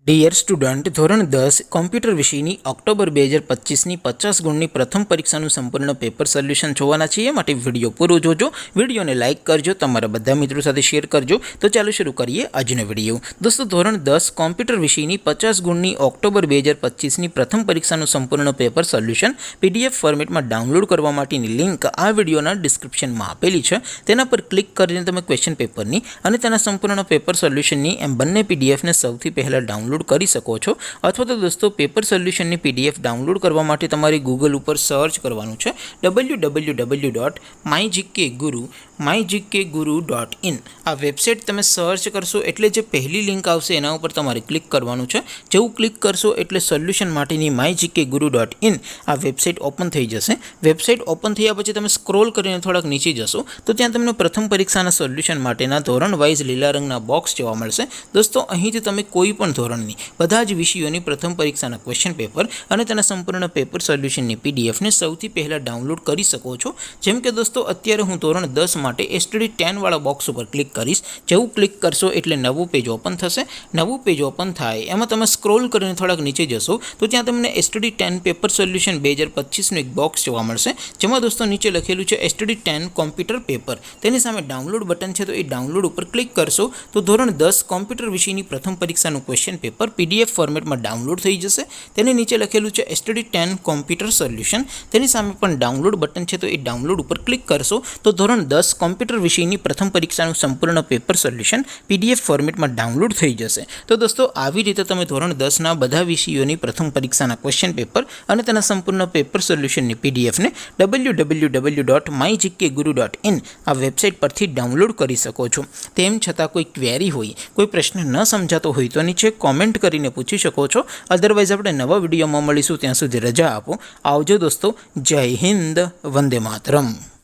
Dear student, ધોરણ 10 computer વિષયની October 2025ની 50 ગુણની પ્રથમ પરીક્ષાનું સંપૂર્ણ પેપર સોલ્યુશન જોવાના છીએ. માટે વિડીયો પૂરો જોજો, વિડીયોને લાઇક કરજો, તમારા બધા મિત્રો સાથે શેર કરજો. તો ચાલો શરૂ કરીએ આજનો વિડીયો. દોસ્તો, ધોરણ 10 કોમ્પ્યુટર વિષયની 50 ગુણની ઓક્ટોબર 2025ની પ્રથમ પરીક્ષાનું સંપૂર્ણ પેપર સોલ્યુશન PDF ફોર્મેટમાં ડાઉનલોડ કરવા માટેની લિંક આ વિડીયોના ડિસ્ક્રિપ્શનમાં આપેલી છે. તેના પર ક્લિક કરીને તમે ક્વેશ્ચન પેપરની અને તેના સંપૂર્ણ પેપર સોલ્યુશનની એમ બંને PDFને સૌથી પહેલાં ડાઉનલોડ કરી શકો છો. અથવા તો દોસ્તો, પેપર સોલ્યુશનની PDF ડાઉનલોડ કરવા માટે તમારે ગૂગલ ઉપર સર્ચ કરવાનું છે www.mygkguru.in. આ વેબસાઇટ તમે સર્ચ કરશો એટલે જે પહેલી લિંક આવશે એના ઉપર તમારે ક્લિક કરવાનું છે. જેવું ક્લિક કરશો એટલે સોલ્યુશન માટેની mygkguru.in આ વેબસાઇટ ઓપન થઈ જશે. વેબસાઇટ ઓપન થયા પછી તમે સ્ક્રોલ કરીને થોડાક નીચે જશો તો ત્યાં તમને પ્રથમ પરીક્ષાના સોલ્યુશન માટેના ધોરણ વાઇઝ લીલા રંગના બોક્સ જોવા મળશે. દોસ્તો, અહીંથી તમે કોઈ પણ ધોરણની બધા જ વિષયોની પ્રથમ પરીક્ષાના ક્વેશ્ચન પેપર અને તેના સંપૂર્ણ પેપર સોલ્યુશનની PDFને સૌથી પહેલાં ડાઉનલોડ કરી શકો છો. જેમ કે દોસ્તો, અત્યારે હું ધોરણ 10 માટે STD10 વાળા બોક્સ ઉપર ક્લિક કરીશ. જેવું ક્લિક કરશો એટલે નવું પેજ ઓપન થશે. નવું પેજ ઓપન થાય એમાં તમે સ્ક્રોલ કરીને થોડાક નીચે જશો તો ત્યાં તમને STD10 પેપર સોલ્યુશન 2025નું એક બોક્સ જોવા મળશે. જેમાં દોસ્તો નીચે લખેલું છે STD10 કોમ્પ્યુટર પેપર. તેની સામે ડાઉનલોડ બટન છે, તો એ ડાઉનલોડ ઉપર ક્લિક કરશો તો ધોરણ 10 કોમ્પ્યુટર વિષયની પ્રથમ પરીક્ષાનું ક્વેશ્ચન પેપર PDF ફોર્મેટમાં ડાઉનલોડ થઈ જશે. તેની નીચે લખેલું છે STD10 કોમ્પ્યુટર સોલ્યુશન. તેની સામે પણ ડાઉનલોડ બટન છે, તો એ ડાઉનલોડ ઉપર ક્લિક કરશો તો ધોરણ 10 કોમ્પ્યુટર વિષયની પ્રથમ પરીક્ષાનું સંપૂર્ણ પેપર સોલ્યુશન PDF ફોર્મેટમાં ડાઉનલોડ થઈ જશે. તો દોસ્તો, આવી રીતે તમે ધોરણ 10ના બધા વિષયોની પ્રથમ પરીક્ષાના ક્વેશ્ચન પેપર અને તેના સંપૂર્ણ પેપર સોલ્યુશનની PDFને www.mygkguru.in આ વેબસાઇટ પરથી ડાઉનલોડ કરી શકો છો. તેમ છતાં કોઈ ક્વેરી હોય, કોઈ પ્રશ્ન ન સમજાતો હોય તો નીચે કોમેન્ટ કરીને પૂછી શકો છો. અધરવાઇઝ આપણે નવા વિડીયોમાં મળીશું. ત્યાં સુધી રજા આપો. આવજો દોસ્તો. જય હિન્દ. વંદે માતરમ.